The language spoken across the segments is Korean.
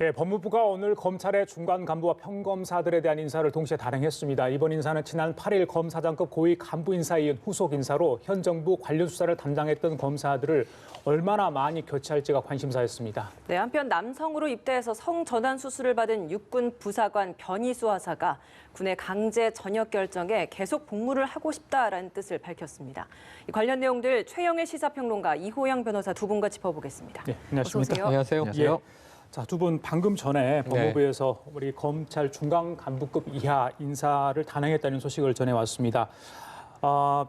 예, 법무부가 오늘 검찰의 중간 간부와 평검사들에 대한 인사를 동시에 단행했습니다. 이번 인사는 지난 8일 검사장급 고위 간부 인사에 이은 후속 인사로 현 정부 관련 수사를 담당했던 검사들을 얼마나 많이 교체할지가 관심사였습니다. 네, 한편 남성으로 입대해서 성전환 수술을 받은 육군 부사관 변희수 하사가 군의 강제 전역 결정에 계속 복무를 하고 싶다라는 뜻을 밝혔습니다. 이 관련 내용들 최영일 시사평론가 이호영 변호사 두 분과 짚어보겠습니다. 네, 안녕하십니까? 어서 오세요. 안녕하세요. 예. 자, 두 분 방금 전에 법무부에서 우리 검찰 중간 간부급 이하 인사를 단행했다는 소식을 전해왔습니다.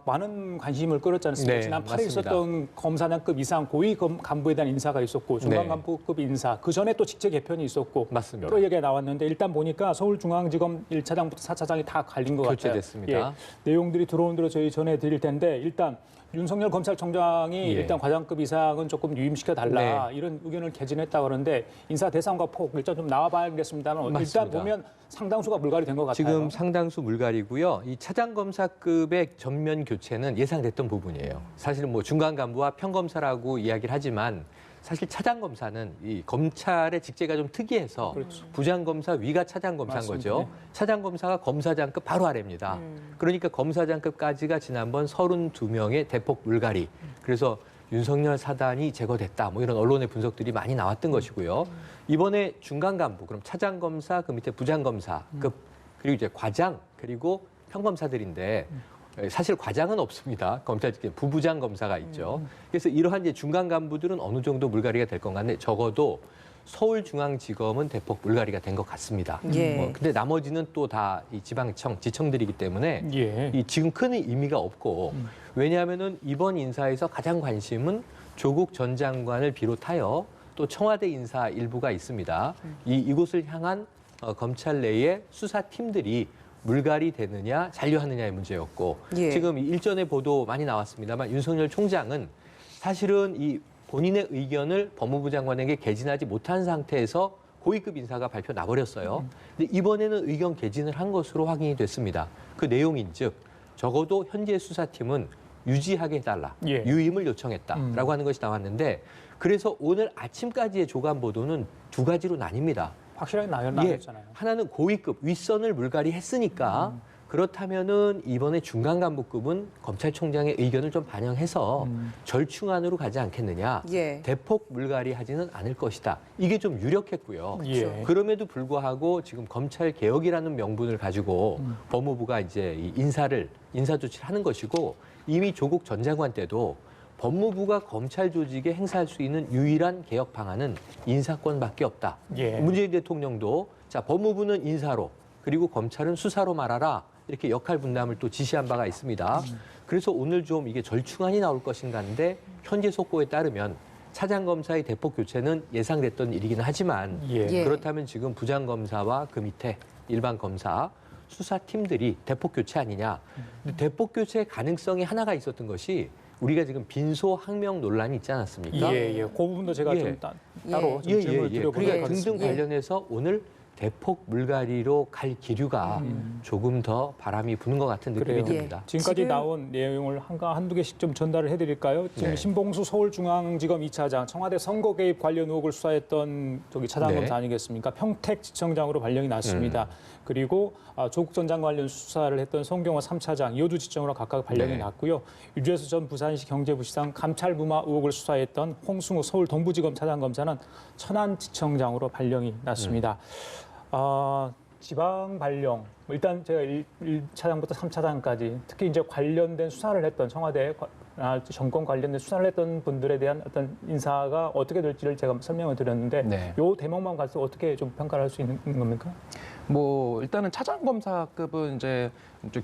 많은 관심을 끌었지 않습니까? 네, 지난 8일 맞습니다. 있었던 검사장급 이상 고위 간부에 대한 인사가 있었고 중간 네. 간부급 인사, 그 전에 또 직책 개편이 있었고 맞습니다. 여러 얘기가 나왔는데 일단 보니까 서울중앙지검 1차장부터 4차장이 다 갈린 것 같아요. 교체됐습니다. 예, 내용들이 들어온 대로 저희 전해드릴 텐데 일단 윤석열 검찰총장이 예. 일단 과장급 이상은 조금 유임시켜달라 네. 이런 의견을 개진했다 그러는데 인사 대상과 폭 일단 좀 나와봐야겠습니다만 일단 맞습니다. 보면 상당수가 물갈이 된 것 같아요. 지금 상당수 물갈이고요. 이 차장검사급의 전면 교체는 예상됐던 부분이에요. 사실은 뭐 중간 간부와 평검사라고 이야기를 하지만 사실 차장검사는 이 검찰의 직제가 좀 특이해서 그렇죠. 부장검사 위가 차장검사인 맞습니다. 거죠. 차장검사가 검사장급 바로 아래입니다. 그러니까 검사장급까지가 지난번 32명의 대폭 물갈이. 그래서 윤석열 사단이 제거됐다. 뭐 이런 언론의 분석들이 많이 나왔던 것이고요. 이번에 중간 간부, 그럼 차장검사, 그 밑에 부장검사급, 그리고 이제 과장, 그리고 평검사들인데 사실 과장은 없습니다. 검찰 직계 부부장 검사가 있죠. 그래서 이러한 이제 중간 간부들은 어느 정도 물갈이가 될 것 같은데 적어도 서울중앙지검은 대폭 물갈이가 된 것 같습니다. 예. 근데 나머지는 또 다 이 지방청, 지청들이기 때문에 예. 이 지금 큰 의미가 없고 왜냐하면은 이번 인사에서 가장 관심은 조국 전 장관을 비롯하여 또 청와대 인사 일부가 있습니다. 이곳을 향한 검찰 내의 수사팀들이 물갈이 되느냐 잔류하느냐의 문제였고 예. 지금 일전에 보도 많이 나왔습니다만 윤석열 총장은 사실은 이 본인의 의견을 법무부 장관에게 개진하지 못한 상태에서 고위급 인사가 발표 나버렸어요. 근데 이번에는 의견 개진을 한 것으로 확인이 됐습니다. 그 내용인즉 적어도 현재 수사팀은 유지하게 해달라, 예. 유임을 요청했다라고 하는 것이 나왔는데 그래서 오늘 아침까지의 조간 보도는 두 가지로 나뉩니다. 확실하게 예, 나뉘었잖아요. 하나는 고위급 윗선을 물갈이 했으니까 그렇다면은 이번에 중간 간부급은 검찰총장의 의견을 좀 반영해서 절충안으로 가지 않겠느냐. 예. 대폭 물갈이 하지는 않을 것이다. 이게 좀 유력했고요. 예. 그럼에도 불구하고 지금 검찰 개혁이라는 명분을 가지고 법무부가 이제 이 인사 조치를 하는 것이고 이미 조국 전 장관 때도 법무부가 검찰 조직에 행사할 수 있는 유일한 개혁 방안은 인사권밖에 없다. 예. 문재인 대통령도 자 법무부는 인사로 그리고 검찰은 수사로 말하라 이렇게 역할 분담을 또 지시한 바가 있습니다. 그래서 오늘 좀 이게 절충안이 나올 것인가인데 현재 속보에 따르면 차장검사의 대폭 교체는 예상됐던 일이긴 하지만 예. 예. 그렇다면 지금 부장검사와 그 밑에 일반 검사 수사팀들이 대폭 교체 아니냐. 근데 대폭 교체 가능성이 하나가 있었던 것이 우리가 지금 빈소 항명 논란이 있지 않았습니까? 예, 예. 그 부분도 제가 예. 좀 따로 좀 질문을 드려보도록 그러니까 등등 하겠습니다. 관련해서 오늘 대폭 물갈이로 갈 기류가 조금 더 바람이 부는 것 같은 느낌이 그래요. 듭니다. 지금까지 지금- 나온 내용을 한두 개씩 좀 전달을 해드릴까요? 지금 네. 신봉수 서울중앙지검 2차장, 청와대 선거 개입 관련 의혹을 수사했던 차장검사 네. 아니겠습니까? 평택지청장으로 발령이 났습니다. 그리고 조국 전 장관 관련 수사를 했던 송경호 3차장, 이호주지청으로 각각 발령이 네. 났고요. 유재수 전 부산시 경제부시장 감찰부마 의혹을 수사했던 홍승우 서울 동부지검 차장검사는 천안지청장으로 발령이 났습니다. 지방 발령, 일단 제가 1차장부터 3차장까지 특히 이제 관련된 수사를 했던 청와대 정권 관련된 수사를 했던 분들에 대한 어떤 인사가 어떻게 될지를 제가 설명을 드렸는데 네. 요 대목만 가지고 어떻게 좀 평가를 할 수 있는 겁니까? 뭐 일단은 차장검사급은 이제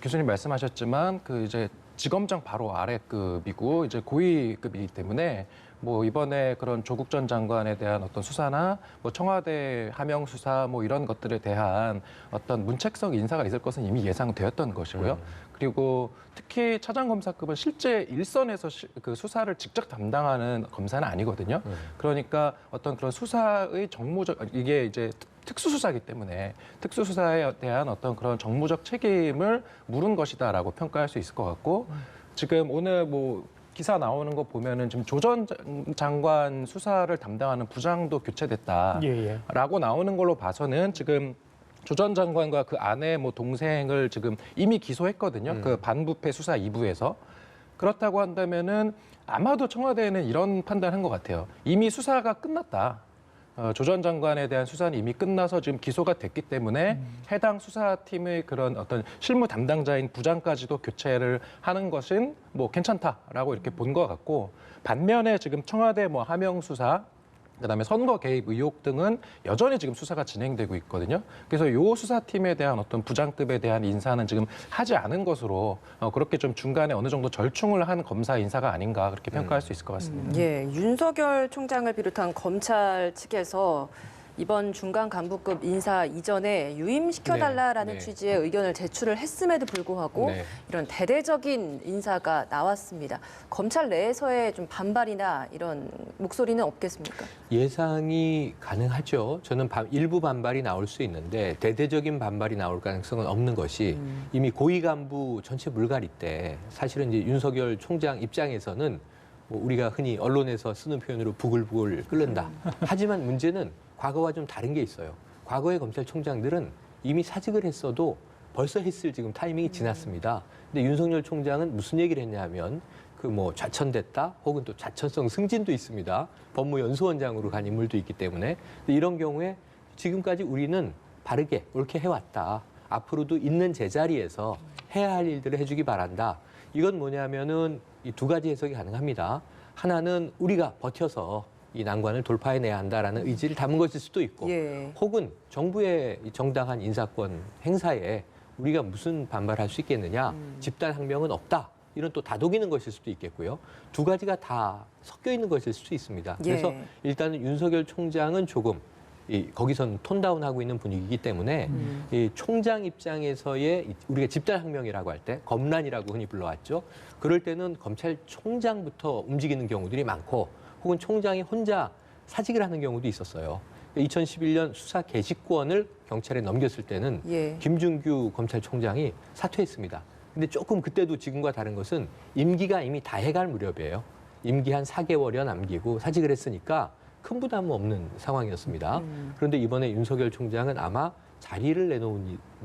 교수님 말씀하셨지만 그 이제 지검장 바로 아래급이고 이제 고위급이기 때문에 뭐 이번에 그런 조국 전 장관에 대한 어떤 수사나 뭐 청와대 하명 수사 뭐 이런 것들에 대한 어떤 문책성 인사가 있을 것은 이미 예상되었던 것이고요. 그리고 특히 차장검사급은 실제 일선에서 그 수사를 직접 담당하는 검사는 아니거든요. 그러니까 어떤 그런 수사의 정무적 이게 이제 특수수사이기 때문에 특수수사에 대한 어떤 그런 정무적 책임을 물은 것이다라고 평가할 수 있을 것 같고 지금 오늘 뭐 기사 나오는 거 보면은 지금 조 전 장관 수사를 담당하는 부장도 교체됐다라고 예, 예. 나오는 걸로 봐서는 지금 조 전 장관과 그 아내 뭐 동생을 지금 이미 기소했거든요. 그 반부패 수사 2부에서. 그렇다고 한다면은 아마도 청와대는 이런 판단한 것 같아요. 이미 수사가 끝났다. 조 전 장관에 대한 수사는 이미 끝나서 지금 기소가 됐기 때문에 해당 수사팀의 그런 어떤 실무 담당자인 부장까지도 교체를 하는 것은 뭐 괜찮다라고 이렇게 본 것 같고, 반면에 지금 청와대 뭐 하명 수사, 그다음에 선거 개입 의혹 등은 여전히 지금 수사가 진행되고 있거든요. 그래서 이 수사팀에 대한 어떤 부장급에 대한 인사는 지금 하지 않은 것으로 그렇게 좀 중간에 어느 정도 절충을 한 검사 인사가 아닌가 그렇게 평가할 수 있을 것 같습니다. 예, 윤석열 총장을 비롯한 검찰 측에서 이번 중간 간부급 인사 이전에 유임시켜달라라는 네, 네. 취지의 의견을 제출을 했음에도 불구하고 네. 이런 대대적인 인사가 나왔습니다. 검찰 내에서의 좀 반발이나 이런 목소리는 없겠습니까? 예상이 가능하죠. 저는 일부 반발이 나올 수 있는데 대대적인 반발이 나올 가능성은 없는 것이 이미 고위 간부 전체 물갈이 때 사실은 이제 윤석열 총장 입장에서는 뭐 우리가 흔히 언론에서 쓰는 표현으로 부글부글 끓는다. 하지만 문제는 과거와 좀 다른 게 있어요. 과거의 검찰총장들은 이미 사직을 했어도 벌써 했을 지금 타이밍이 지났습니다. 근데 윤석열 총장은 무슨 얘기를 했냐면 그 뭐 좌천됐다 혹은 또 좌천성 승진도 있습니다. 법무연수원장으로 간 인물도 있기 때문에. 근데 이런 경우에 지금까지 우리는 바르게 옳게 해왔다. 앞으로도 있는 제자리에서 해야 할 일들을 해주기 바란다. 이건 뭐냐면은 이 두 가지 해석이 가능합니다. 하나는 우리가 버텨서 이 난관을 돌파해내야 한다라는 의지를 담은 것일 수도 있고, 예. 혹은 정부의 이 정당한 인사권 행사에 우리가 무슨 반발할 수 있겠느냐, 집단항명은 없다. 이런 또 다독이는 것일 수도 있겠고요. 두 가지가 다 섞여 있는 것일 수도 있습니다. 예. 그래서 일단은 윤석열 총장은 조금 거기선 톤다운하고 있는 분위기이기 때문에 이 총장 입장에서의 우리가 집단항명이라고 할 때 검란이라고 흔히 불러왔죠. 그럴 때는 검찰총장부터 움직이는 경우들이 많고, 혹은 총장이 혼자 사직을 하는 경우도 있었어요. 2011년 수사 개시권을 경찰에 넘겼을 때는 예. 김준규 검찰총장이 사퇴했습니다. 근데 조금 그때도 지금과 다른 것은 임기가 이미 다 해갈 무렵이에요. 임기 한 4개월여 남기고 사직을 했으니까 큰 부담 없는 상황이었습니다. 그런데 이번에 윤석열 총장은 아마 자리를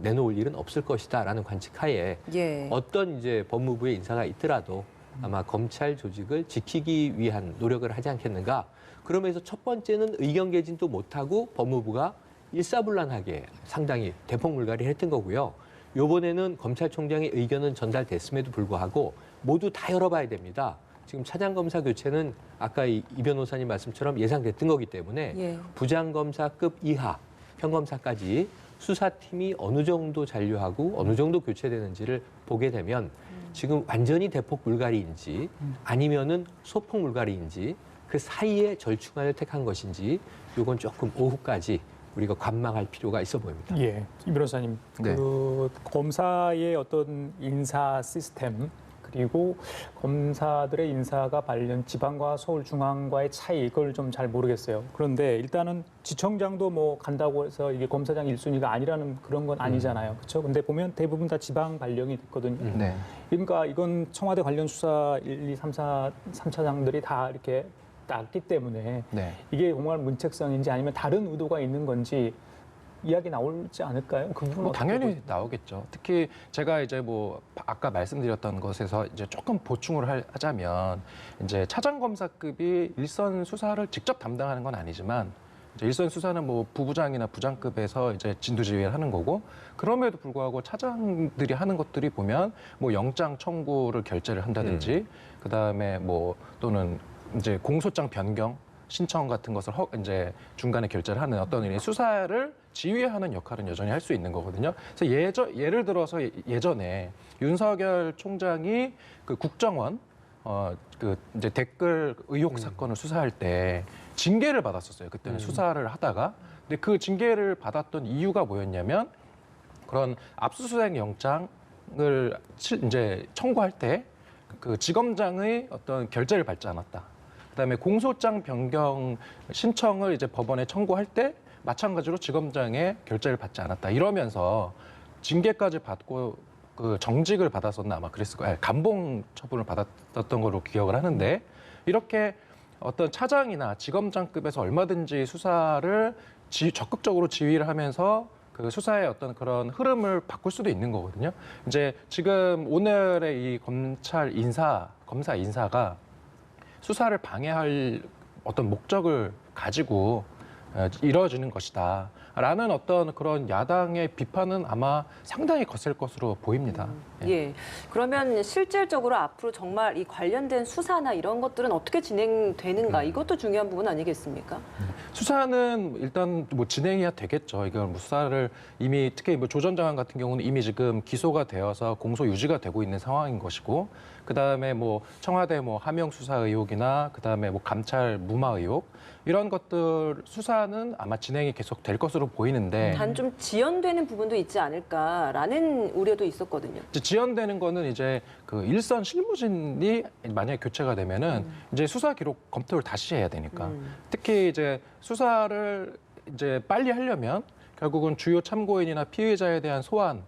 내놓을 일은 없을 것이다라는 관측하에 예. 어떤 이제 법무부의 인사가 있더라도 아마 검찰 조직을 지키기 위한 노력을 하지 않겠는가. 그러면서 첫 번째는 의견 개진도 못하고 법무부가 일사불란하게 상당히 대폭 물갈이를 했던 거고요. 이번에는 검찰총장의 의견은 전달됐음에도 불구하고 모두 다 열어봐야 됩니다. 지금 차장검사 교체는 아까 이 변호사님 말씀처럼 예상됐던 거기 때문에 예. 부장검사급 이하 평검사까지 수사팀이 어느 정도 잔류하고 어느 정도 교체되는지를 보게 되면 지금 완전히 대폭 물갈이인지 아니면은 소폭 물갈이인지 그 사이에 절충안을 택한 것인지 이건 조금 오후까지 우리가 관망할 필요가 있어 보입니다. 예, 이 변호사님, 네. 그 검사의 어떤 인사 시스템 그리고 검사들의 인사가 관련 지방과 서울 중앙과의 차이 이걸 좀 잘 모르겠어요. 그런데 일단은 지청장도 뭐 간다고 해서 이게 검사장 1순위가 아니라는 그런 건 아니잖아요. 그렇죠? 근데 보면 대부분 다 지방 발령이 됐거든요. 네. 그러니까 이건 청와대 관련 수사 1, 2, 3, 4, 3차장들이 다 이렇게 땄기 때문에 네. 이게 정말 문책성인지 아니면 다른 의도가 있는 건지 이야기 나올지 않을까요? 그 부분은 뭐 어떻게 당연히 보세요? 나오겠죠. 특히 제가 이제 뭐 아까 말씀드렸던 것에서 이제 조금 보충을 하자면 이제 차장검사급이 일선 수사를 직접 담당하는 건 아니지만 이제 일선 수사는 뭐 부부장이나 부장급에서 이제 진두지휘를 하는 거고, 그럼에도 불구하고 차장들이 하는 것들이 보면 뭐 영장 청구를 결재를 한다든지 그다음에 뭐 또는 이제 공소장 변경 신청 같은 것을 이제 중간에 결재를 하는 어떤 일의 수사를 지휘하는 역할은 여전히 할 수 있는 거거든요. 그래서 예를 들어서 예전에 윤석열 총장이 그 국정원 그 이제 댓글 의혹 사건을 수사할 때 징계를 받았었어요. 그때는 수사를 하다가. 근데 그 징계를 받았던 이유가 뭐였냐면 그런 압수수색 영장을 이제 청구할 때 그 지검장의 어떤 결재를 받지 않았다. 그다음에 공소장 변경 신청을 이제 법원에 청구할 때 마찬가지로 지검장의 결재를 받지 않았다. 이러면서 징계까지 받고 그 정직을 받았었나 아마 그랬을 거예요. 감봉 처분을 받았던 걸로 기억을 하는데 이렇게 어떤 차장이나 지검장급에서 얼마든지 수사를 적극적으로 지휘를 하면서 그 수사의 어떤 그런 흐름을 바꿀 수도 있는 거거든요. 이제 지금 오늘의 이 검사 인사가 수사를 방해할 어떤 목적을 가지고 이루어지는 것이다. 라는 어떤 그런 야당의 비판은 아마 상당히 거셀 것으로 보입니다. 예. 그러면 실질적으로 앞으로 정말 이 관련된 수사나 이런 것들은 어떻게 진행되는가 이것도 중요한 부분 아니겠습니까? 수사는 일단 뭐 진행해야 되겠죠. 이걸 뭐 수사를 이미 특히 뭐 조 전 장관 같은 경우는 이미 지금 기소가 되어서 공소 유지가 되고 있는 상황인 것이고, 그 다음에 뭐 청와대 뭐 하명 수사 의혹이나 그 다음에 뭐 감찰 무마 의혹 이런 것들 수사는 아마 진행이 계속 될 것으로 보이는데 단 좀 지연되는 부분도 있지 않을까라는 우려도 있었거든요. 이제 지연되는 거는 이제 그 일선 실무진이 만약에 교체가 되면은 이제 수사 기록 검토를 다시 해야 되니까 특히 이제 수사를 이제 빨리 하려면 결국은 주요 참고인이나 피의자에 대한 소환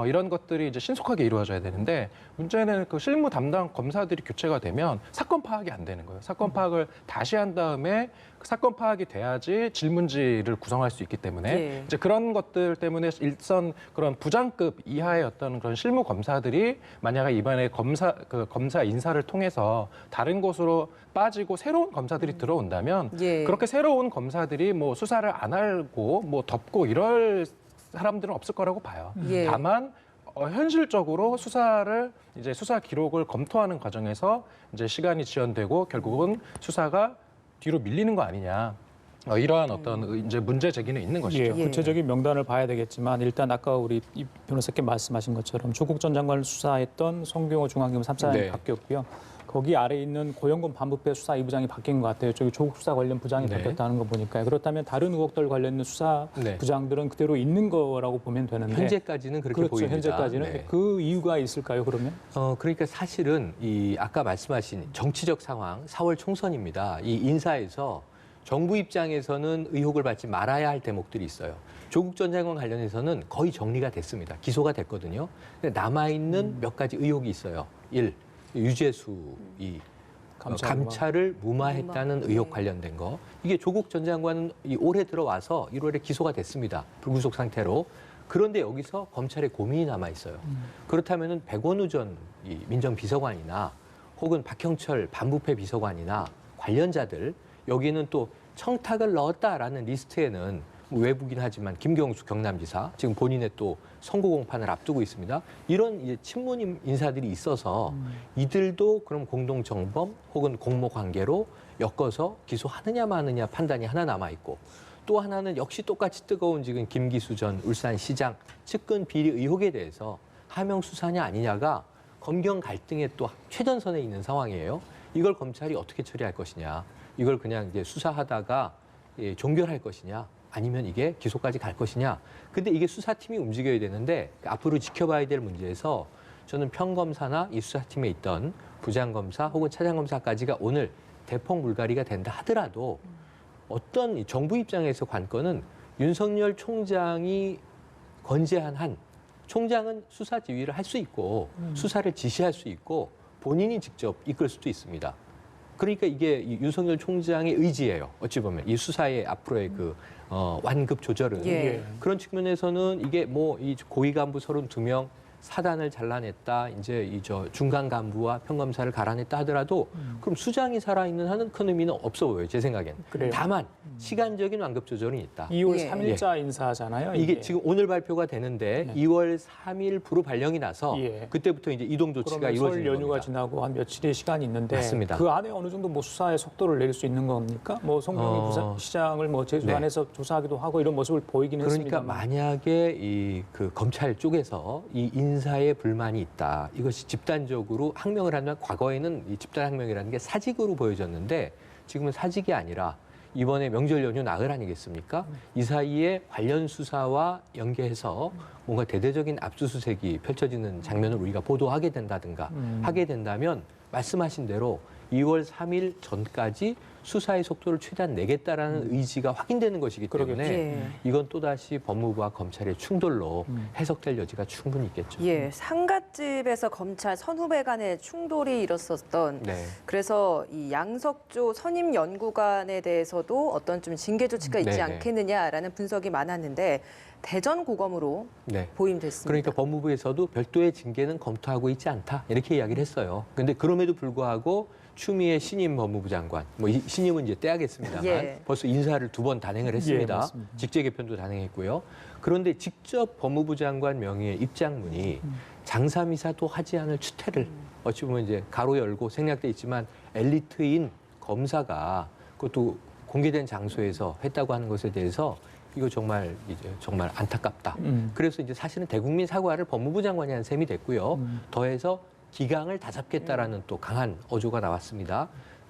이런 것들이 이제 신속하게 이루어져야 되는데 문제는 그 실무 담당 검사들이 교체가 되면 사건 파악이 안 되는 거예요. 사건 파악을 다시 한 다음에 그 사건 파악이 돼야지 질문지를 구성할 수 있기 때문에 예. 이제 그런 것들 때문에 일선 그런 부장급 이하의 어떤 그런 실무 검사들이 만약에 이번에 검사 인사를 통해서 다른 곳으로 빠지고 새로운 검사들이 들어온다면 예. 그렇게 새로운 검사들이 뭐 수사를 안 하고 뭐 덮고 이럴 사람들은 없을 거라고 봐요. 예. 다만 현실적으로 수사를 이제 수사 기록을 검토하는 과정에서 이제 시간이 지연되고 결국은 수사가 뒤로 밀리는 거 아니냐. 이러한 어떤 이제 문제 제기는 있는 것이죠. 예, 구체적인 명단을 봐야 되겠지만 일단 아까 우리 이 변호사께 말씀하신 것처럼 조국 전 장관을 수사했던 송병호 중앙지검 3차장이 네. 바뀌었고요. 거기 아래 있는 고영곤 반부패 수사 2부장이 바뀐 것 같아요. 저기 조국 수사 관련 부장이 네. 바뀌었다는 거 보니까요. 그렇다면 다른 의혹들 관련된 수사 네. 부장들은 그대로 있는 거라고 보면 되는데 현재까지는 그렇게 그렇죠. 보입니다. 현재까지는 네. 그 이유가 있을까요? 그러면? 그러니까 사실은 이 아까 말씀하신 정치적 상황, 4월 총선입니다. 이 인사에서 정부 입장에서는 의혹을 받지 말아야 할 대목들이 있어요. 조국 전 장관 관련해서는 거의 정리가 됐습니다. 기소가 됐거든요. 근데 남아있는 몇 가지 의혹이 있어요. 1. 유재수 이 감찰을 무마했다는 무마. 의혹 네. 관련된 거. 이게 조국 전 장관은 올해 들어와서 1월에 기소가 됐습니다. 불구속 상태로. 그런데 여기서 검찰의 고민이 남아 있어요. 그렇다면은 백원우 전 이 민정비서관이나 혹은 박형철 반부패 비서관이나 관련자들 여기는 또 청탁을 넣었다라는 리스트에는 외부긴 하지만 김경수 경남지사 지금 본인의 또 선고 공판을 앞두고 있습니다. 이런 이제 친문 인사들이 있어서 이들도 그럼 공동 정범 혹은 공모 관계로 엮어서 기소하느냐 마느냐 판단이 하나 남아 있고 또 하나는 역시 똑같이 뜨거운 지금 김기수 전 울산시장 측근 비리 의혹에 대해서 하명 수사냐 아니냐가 검경 갈등의 또 최전선에 있는 상황이에요. 이걸 검찰이 어떻게 처리할 것이냐. 이걸 그냥 이제 수사하다가 종결할 것이냐. 아니면 이게 기소까지 갈 것이냐. 근데 이게 수사팀이 움직여야 되는데 앞으로 지켜봐야 될 문제에서 저는 평검사나 이 수사팀에 있던 부장검사 혹은 차장검사까지가 오늘 대폭 물갈이가 된다 하더라도 어떤 이 정부 입장에서 관건은 윤석열 총장이 건재한 한 총장은 수사 지휘를 할 수 있고 수사를 지시할 수 있고 본인이 직접 이끌 수도 있습니다. 그러니까 이게 윤석열 총장의 의지예요. 어찌 보면 이 수사의 앞으로의 그 완급 조절은 예. 그런 측면에서는 이게 뭐 이 고위 간부 32명 사단을 잘라냈다. 이제 이 중간 간부와 평검사를 갈아냈다 하더라도 그럼 수장이 살아있는 한은 큰 의미는 없어 보여요. 제 생각엔. 그래요. 다만 시간적인 완급 조절이 있다. 2월 예. 3일자 인사잖아요. 이게 지금 오늘 발표가 되는데 네. 2월 3일 부로 발령이 나서 예. 그때부터 이제 이동 조치가 그러면 설 이루어지는 연휴가 겁니다. 지나고 한 며칠의 시간이 있는데 맞습니다. 그 안에 어느 정도 뭐 수사의 속도를 내릴 수 있는 겁니까? 뭐 송병희 시장을 뭐 제주안에서 조사하기도 하고 이런 모습을 보이긴 그러니까 했습니다만. 만약에 이 그 검찰 쪽에서 이 인사에 불만이 있다. 이것이 집단적으로 항명을 하면 과거에는 이 집단 항명이라는 게 사직으로 보여졌는데 지금은 사직이 아니라 이번에 명절 연휴 나흘 아니겠습니까? 이 사이에 관련 수사와 연계해서 뭔가 대대적인 압수수색이 펼쳐지는 장면을 우리가 보도하게 된다든가 하게 된다면 말씀하신 대로 2월 3일 전까지 수사의 속도를 최대한 내겠다라는 의지가 확인되는 것이기 때문에 그러겠죠. 예. 이건 또다시 법무부와 검찰의 충돌로 해석될 여지가 충분히 있겠죠. 예, 상갓집에서 검찰 선후배 간의 충돌이 일었었던 네. 그래서 이 양석조 선임 연구관에 대해서도 어떤 좀 징계 조치가 있지 네네. 않겠느냐라는 분석이 많았는데 대전고검으로 네. 보임됐습니다. 그러니까 법무부에서도 별도의 징계는 검토하고 있지 않다 이렇게 이야기를 했어요. 그런데 그럼에도 불구하고 추미애 신임 법무부 장관, 뭐 이 신임은 이제 떼야겠습니다만 예. 벌써 인사를 2번 단행을 했습니다. 예, 맞습니다. 직제 개편도 단행했고요. 그런데 직접 법무부 장관 명의의 입장문이 장사미사도 하지 않을 추태를 어찌 보면 이제 가로 열고 생략돼 있지만 엘리트인 검사가 그것도 공개된 장소에서 했다고 하는 것에 대해서 이거 정말 이제 정말 안타깝다. 그래서 이제 사실은 대국민 사과를 법무부 장관이 한 셈이 됐고요. 더해서 기강을 다잡겠다라는 또 강한 어조가 나왔습니다.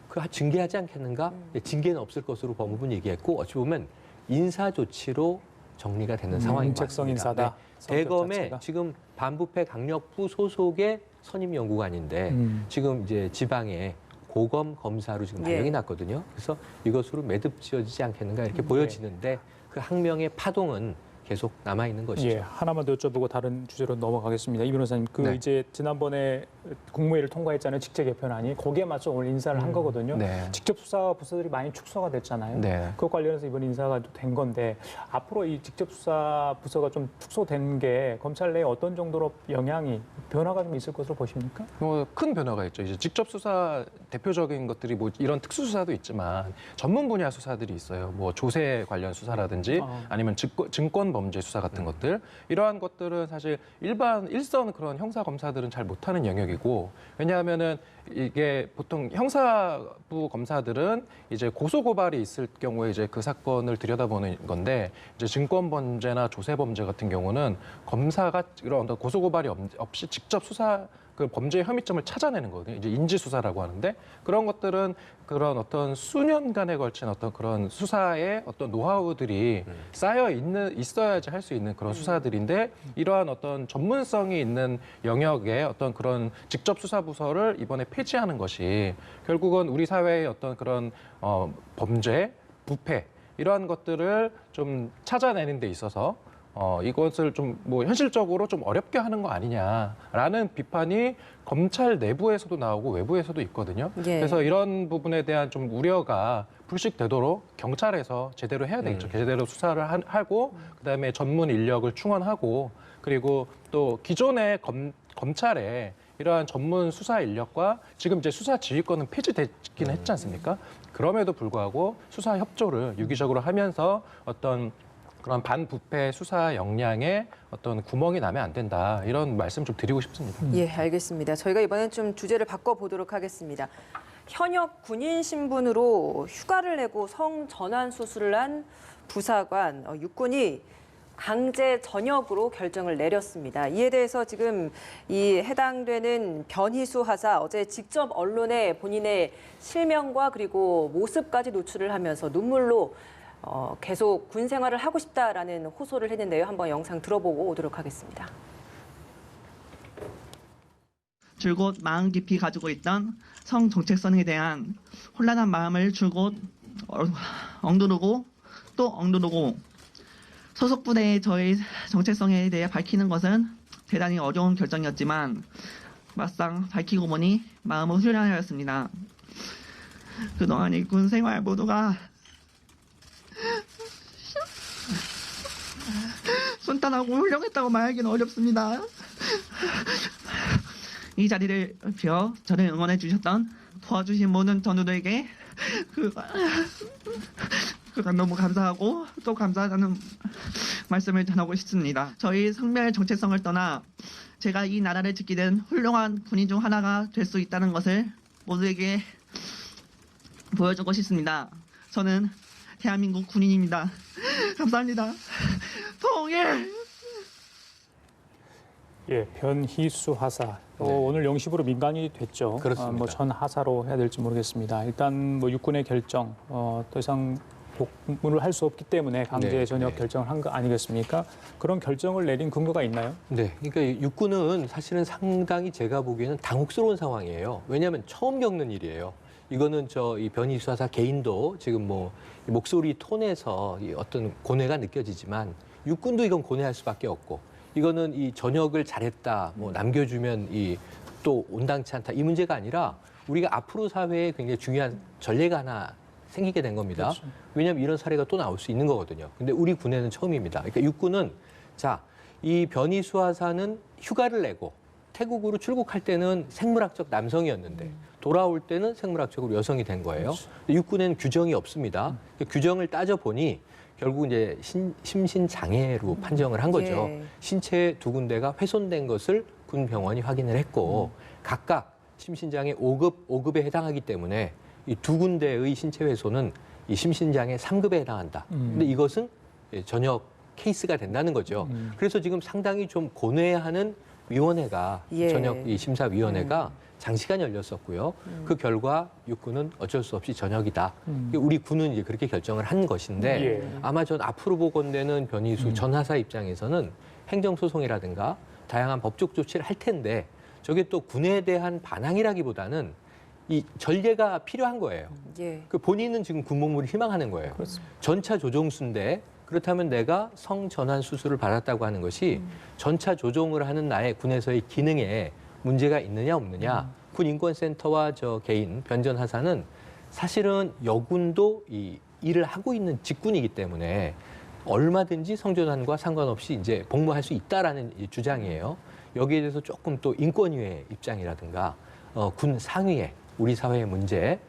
그 징계하지 않겠는가? 징계는 없을 것으로 법무부는 얘기했고 어찌 보면 인사 조치로 정리가 되는 상황인 것 인책성 같습니다. 인사다. 성격 대검에 자체가. 지금 반부패 강력부 소속의 선임 연구관인데 지금 이제 지방에 고검 검사로 지금 예. 발령이 났거든요. 그래서 이것으로 매듭 지어지지 않겠는가 이렇게 보여지는데 그 학명의 파동은 계속 남아 있는 것이죠. 예, 하나만 더 여쭤보고 다른 주제로 넘어가겠습니다. 이 변호사님, 그 네. 이제 지난번에 국무회의를 통과했잖아요. 직제 개편안이. 거기에 맞춰 오늘 인사를 한 거거든요. 네. 직접 수사 부서들이 많이 축소가 됐잖아요. 네. 그것 관련해서 이번 인사가 된 건데 앞으로 이 직접 수사 부서가 좀 축소된 게 검찰 내에 어떤 정도로 영향이 변화가 좀 있을 것으로 보십니까? 뭐 큰 변화가 있죠. 이제 직접 수사 대표적인 것들이 뭐 이런 특수 수사도 있지만 전문 분야 수사들이 있어요. 뭐 조세 관련 수사라든지 아니면 증권 범죄 수사 같은 것들 이러한 것들은 사실 일선 그런 형사 검사들은 잘 못하는 영역이고 왜냐하면은 이게 보통 형사부 검사들은 이제 고소 고발이 있을 경우에 이제 그 사건을 들여다보는 건데 이제 증권 범죄나 조세 범죄 같은 경우는 검사가 이런 어떤 고소 고발이 없이 직접 수사 그 범죄의 혐의점을 찾아내는 거거든요. 이제 인지 수사라고 하는데 그런 것들은 그런 어떤 수년간에 걸친 어떤 그런 수사의 어떤 노하우들이 있어야지 할 수 있는 그런 수사들인데 이러한 어떤 전문성이 있는 영역의 어떤 그런 직접 수사 부서를 이번에 폐지하는 것이 결국은 우리 사회의 어떤 그런 범죄, 부패 이러한 것들을 좀 찾아내는 데 있어서 이것을 좀 뭐 현실적으로 좀 어렵게 하는 거 아니냐라는 비판이 검찰 내부에서도 나오고 외부에서도 있거든요. 예. 그래서 이런 부분에 대한 좀 우려가 불식되도록 경찰에서 제대로 해야 되겠죠. 제대로 수사를 하고 그다음에 전문 인력을 충원하고 그리고 또 기존의 검찰에 이러한 전문 수사 인력과 지금 이제 수사 지휘권은 폐지됐긴 했지 않습니까? 그럼에도 불구하고 수사 협조를 유기적으로 하면서 어떤 그런 반부패 수사 역량에 어떤 구멍이 나면 안 된다. 이런 말씀 좀 드리고 싶습니다. 예, 알겠습니다. 저희가 이번엔 좀 주제를 바꿔보도록 하겠습니다. 현역 군인 신분으로 휴가를 내고 성 전환 수술을 한 부사관 육군이 강제 전역으로 결정을 내렸습니다. 이에 대해서 지금 이 해당되는 변희수 하사 어제 직접 언론에 본인의 실명과 그리고 모습까지 노출을 하면서 눈물로 계속 군 생활을 하고 싶다라는 호소를 했는데요. 한번 영상 들어보고 오도록 하겠습니다. 줄곧 마음 깊이 가지고 있던 성 정체성에 대한 혼란한 마음을 줄곧 억누르고 또 억누르고 소속 부대의 저의 정체성에 대해 밝히는 것은 대단히 어려운 결정이었지만 막상 밝히고 보니 마음은 후련하였습니다. 그동안의 군 생활 모두가 순탄하고 훌륭했다고 말하기는 어렵습니다. 이 자리를 비워 저를 응원해 주셨던 도와주신 모든 전우들에게 그간 너무 감사하고 또 감사하다는 말씀을 전하고 싶습니다. 저희 성별 정체성을 떠나 제가 이 나라를 지키는 훌륭한 군인 중 하나가 될 수 있다는 것을 모두에게 보여주고 싶습니다. 저는 대한민국 군인입니다. 감사합니다. 통일! 예, 변희수 하사. 오늘 영십으로 민간이 됐죠. 그렇습니다. 뭐 전 하사로 해야 될지 모르겠습니다. 일단 뭐 육군의 결정, 더 이상 복무를 할 수 없기 때문에 강제 네, 전역 네. 결정을 한 거 아니겠습니까? 그런 결정을 내린 근거가 있나요? 네, 그러니까 육군은 사실은 상당히 제가 보기에는 당혹스러운 상황이에요. 왜냐하면 처음 겪는 일이에요. 이거는 이 변희 수사사 개인도 지금 뭐 목소리 톤에서 이 어떤 고뇌가 느껴지지만 육군도 이건 고뇌할 수밖에 없고 이거는 이 전역을 잘했다 뭐 남겨주면 이 또 온당치 않다 이 문제가 아니라 우리가 앞으로 사회에 굉장히 중요한 전례가 하나 생기게 된 겁니다. 그렇죠. 왜냐하면 이런 사례가 또 나올 수 있는 거거든요. 근데 우리 군에는 처음입니다. 그러니까 육군은 자, 이 변희 수하사는 휴가를 내고 태국으로 출국할 때는 생물학적 남성이었는데 돌아올 때는 생물학적으로 여성이 된 거예요. 근데 육군에는 규정이 없습니다. 그 규정을 따져보니 결국 이제 심신장애로 판정을 한 거죠. 예. 신체 두 군데가 훼손된 것을 군 병원이 확인을 했고 각각 심신장애 5급에 해당하기 때문에 이 두 군데의 신체 훼손은 이 심신장애 3급에 해당한다. 근데 이것은 전역 케이스가 된다는 거죠. 그래서 지금 상당히 좀 고뇌하는 위원회가 예. 전역 이 심사위원회가 장시간 열렸었고요. 그 결과 육군은 어쩔 수 없이 전역이다. 우리 군은 이제 그렇게 결정을 한 것인데 예. 아마 전 앞으로 보건되는 변희수 전하사 입장에서는 행정소송이라든가 다양한 법적 조치를 할 텐데 저게 또 군에 대한 반항이라기보다는 이 전례가 필요한 거예요. 예. 그 본인은 지금 군복무를 희망하는 거예요. 그렇습니다. 전차 조종수인데 그렇다면 내가 성전환 수술을 받았다고 하는 것이 전차 조종을 하는 나의 군에서의 기능에 문제가 있느냐 없느냐. 군 인권센터와 저 개인 변전하사는 사실은 여군도 이 일을 하고 있는 직군이기 때문에 얼마든지 성전환과 상관없이 이제 복무할 수 있다라는 이 주장이에요. 여기에 대해서 조금 또 인권위의 입장이라든가 군 상위의 우리 사회의 문제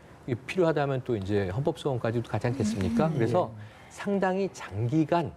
필요하다면 또 이제 헌법소원까지도 가지 않겠습니까? 그래서 상당히 장기간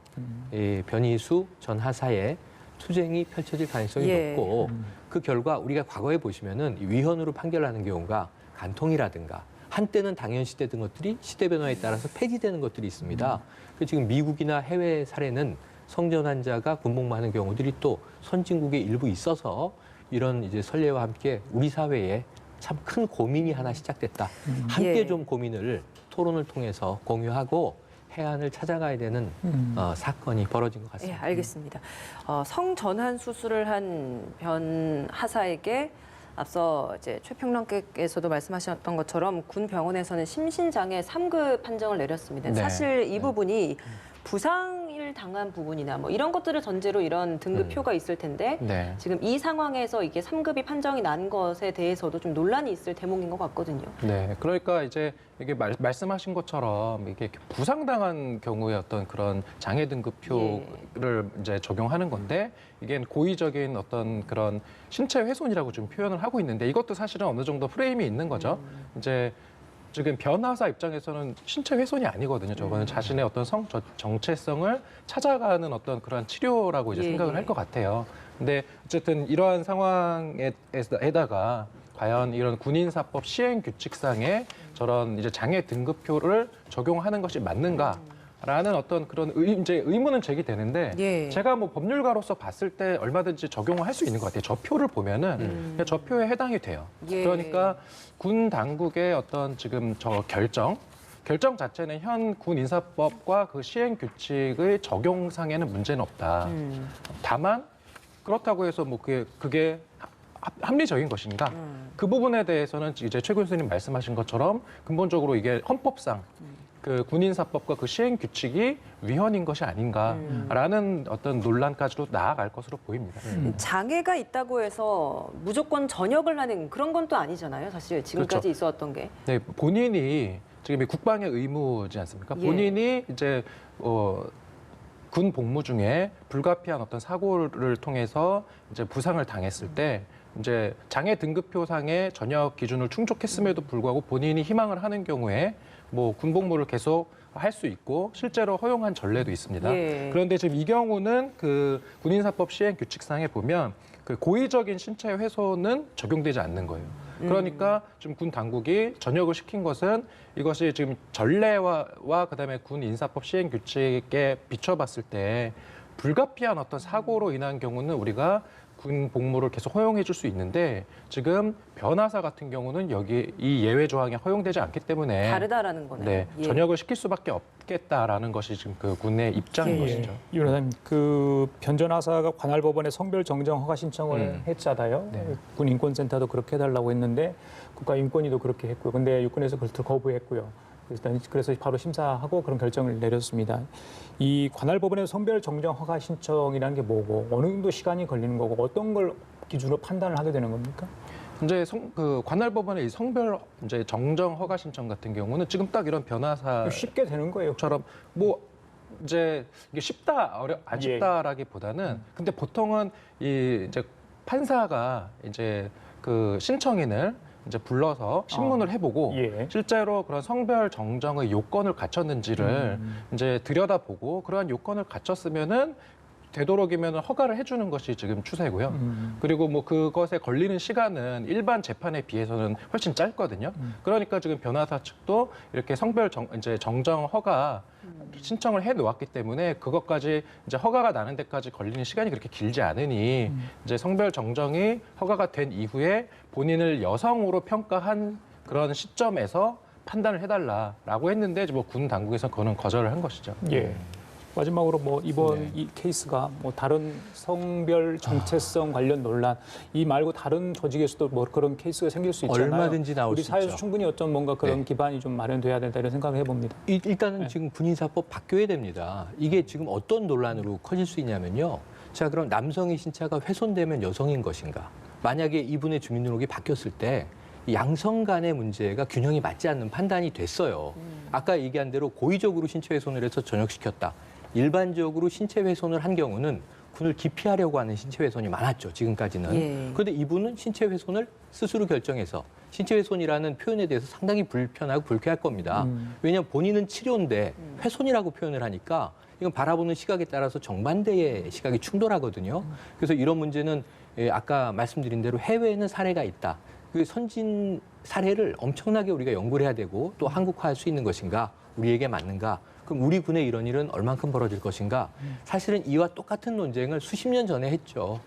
변희수 전 하사의 투쟁이 펼쳐질 가능성이 예. 높고 그 결과 우리가 과거에 보시면은 위헌으로 판결하는 경우가 간통이라든가 한때는 당연시되던 것들이 시대 변화에 따라서 폐지되는 것들이 있습니다. 그 지금 미국이나 해외 사례는 성전환자가 군복무하는 경우들이 또 선진국의 일부 있어서 이런 이제 선례와 함께 우리 사회에 참 큰 고민이 하나 시작됐다. 함께 예. 좀 고민을 토론을 통해서 공유하고 해안을 찾아가야 되는 사건이 벌어진 것 예, 같습니다. 알겠습니다. 성전환 수술을 한 변 하사에게 앞서 이제 최평론가께서도 말씀하셨던 것처럼 군 병원에서는 심신장애 3급 판정을 내렸습니다. 네. 사실 이 부분이 부상을 당한 부분이나 뭐 이런 것들을 전제로 이런 등급표가 있을 텐데 네. 지금 이 상황에서 이게 3급이 판정이 난 것에 대해서도 좀 논란이 있을 대목인 것 같거든요. 네, 그러니까 이제 이게 말씀하신 것처럼 이게 부상당한 경우에 어떤 그런 장애 등급표를 이제 적용하는 건데 이게 고의적인 어떤 그런 신체 훼손이라고 좀 표현을 하고 있는데 이것도 사실은 어느 정도 프레임이 있는 거죠. 이제 지금 변하사 입장에서는 신체 훼손이 아니거든요. 저거는 자신의 어떤 성 정체성을 찾아가는 어떤 그런 치료라고 이제 예, 생각을 예. 할 것 같아요. 근데 어쨌든 이러한 상황에다가 과연 이런 군인사법 시행 규칙상에 저런 이제 장애 등급표를 적용하는 것이 맞는가라는 어떤 그런 이제 의문은 제기되는데 예. 제가 뭐 법률가로서 봤을 때 얼마든지 적용을 할 수 있는 것 같아요. 저 표를 보면은 그냥 저 표에 해당이 돼요. 예. 그러니까 군 당국의 어떤 지금 저 결정 자체는 현 군 인사법과 그 시행 규칙의 적용상에는 문제는 없다. 다만 그렇다고 해서 뭐 그게 합리적인 것인가? 그 부분에 대해서는 이제 최 교수님 말씀하신 것처럼 근본적으로 이게 헌법상 그 군인사법과 그 시행 규칙이 위헌인 것이 아닌가라는 어떤 논란까지도 나아갈 것으로 보입니다. 장애가 있다고 해서 무조건 전역을 하는 그런 건 또 아니잖아요. 사실 지금까지 그렇죠. 있어왔던 게. 네, 본인이 지금 이 국방의 의무지 않습니까? 예. 본인이 이제 군 복무 중에 불가피한 어떤 사고를 통해서 이제 부상을 당했을 때 이제 장애 등급표상의 전역 기준을 충족했음에도 불구하고 본인이 희망을 하는 경우에 뭐 군복무를 계속 할 수 있고 실제로 허용한 전례도 있습니다. 예. 그런데 지금 이 경우는 그 군인사법 시행 규칙상에 보면 그 고의적인 신체 훼손은 적용되지 않는 거예요. 그러니까 지금 군 당국이 전역을 시킨 것은 이것이 지금 전례와 그다음에 군 인사법 시행 규칙에 비춰봤을 때 불가피한 어떤 사고로 인한 경우는 우리가 군 복무를 계속 허용해 줄 수 있는데 지금 변하사 같은 경우는 여기 이 예외 조항이 허용되지 않기 때문에 다르다라는 거네요. 네, 예. 전역을 시킬 수밖에 없겠다라는 것이 지금 그 군의 입장인 예. 것이죠. 이 변호사님, 그 변전하사가 관할법원에 성별 정정 허가 신청을 했잖아요. 네. 군 인권센터도 그렇게 해달라고 했는데 그 국가인권위도 그렇게 했고요. 근데 육군에서 그걸 거부했고요. 그래서 바로 심사하고 그런 결정을 내렸습니다. 이 관할법원의 성별 정정 허가 신청이라는 게 뭐고 어느 정도 시간이 걸리는 거고 어떤 걸 기준으로 판단을 하게 되는 겁니까? 이제 관할법원의 이 성별 이제 정정 허가 신청 같은 경우는 지금 딱 이런 변호사처럼 쉽게 되는 거예요. 뭐 이제 이게 쉽다 안 쉽다라기보다는 근데 보통은 이 이제 판사가 이제 그 신청인을 이제 불러서 신문을 해보고 실제로 그런 성별 정정의 요건을 갖췄는지를 이제 들여다보고 그러한 요건을 갖췄으면은 되도록이면 허가를 해주는 것이 지금 추세고요. 그리고 뭐 그것에 걸리는 시간은 일반 재판에 비해서는 훨씬 짧거든요. 그러니까 지금 변호사 측도 이렇게 성별 이제 정정 허가 신청을 해 놓았기 때문에 그것까지 이제 허가가 나는 데까지 걸리는 시간이 그렇게 길지 않으니 이제 성별 정정이 허가가 된 이후에 본인을 여성으로 평가한 그런 시점에서 판단을 해달라라고 했는데 뭐 군 당국에서 그거는 거절을 한 것이죠. 예. 마지막으로 뭐 이번 이 케이스가 뭐 다른 성별 정체성 관련 논란 이 말고 다른 조직에서도 뭐 그런 케이스가 생길 수 있잖아요. 얼마든지 나올 우리 수 사회에서 있죠. 충분히 어떤 뭔가 그런 기반이 좀 마련돼야 된다 이런 생각을 해봅니다. 일단은 지금 군인사법 바뀌어야 됩니다. 이게 지금 어떤 논란으로 커질 수 있냐면요. 자, 그럼 남성의 신체가 훼손되면 여성인 것인가? 만약에 이분의 주민등록이 바뀌었을 때 양성 간의 문제가 균형이 맞지 않는 판단이 됐어요. 아까 얘기한 대로 고의적으로 신체 훼손을 해서 전역시켰다. 일반적으로 신체 훼손을 한 경우는 군을 기피하려고 하는 신체 훼손이 많았죠. 지금까지는. 그런데 이분은 신체 훼손을 스스로 결정해서 신체 훼손이라는 표현에 대해서 상당히 불편하고 불쾌할 겁니다. 왜냐하면 본인은 치료인데 훼손이라고 표현을 하니까 이건 바라보는 시각에 따라서 정반대의 시각이 충돌하거든요. 그래서 이런 문제는 아까 말씀드린 대로 해외에는 사례가 있다. 그 선진 사례를 엄청나게 우리가 연구를 해야 되고 또 한국화할 수 있는 것인가? 우리에게 맞는가? 그럼 우리 군의 이런 일은 얼만큼 벌어질 것인가? 사실은 이와 똑같은 논쟁을 수십 년 전에 했죠.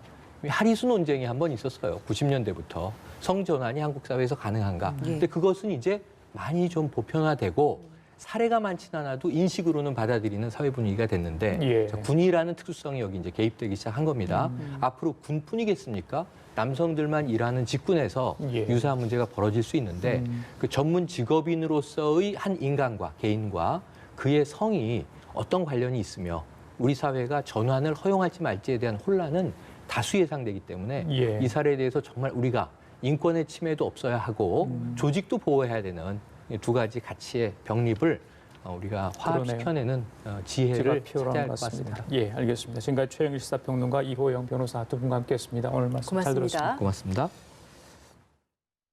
하리수 논쟁이 한 번 있었어요. 90년대부터. 성전환이 한국 사회에서 가능한가? 근데 그것은 이제 많이 좀 보편화되고 사례가 많지는 않아도 인식으로는 받아들이는 사회 분위기가 됐는데 자, 군이라는 특수성이 여기 이제 개입되기 시작한 겁니다. 앞으로 군뿐이겠습니까? 남성들만 일하는 직군에서 유사한 문제가 벌어질 수 있는데 그 전문 직업인으로서의 한 인간과 개인과 그의 성이 어떤 관련이 있으며 우리 사회가 전환을 허용할지 말지에 대한 혼란은 다수 예상되기 때문에 이 사례에 대해서 정말 우리가 인권의 침해도 없어야 하고 조직도 보호해야 되는 두 가지 가치의 병립을 우리가 화합시켜내는 지혜를 찾아야 할 것 같습니다. 예, 알겠습니다. 지금까지 최영일 시사평론가 이호영 변호사 두 분과 함께했습니다. 오늘 말씀 잘 들었습니다. 고맙습니다.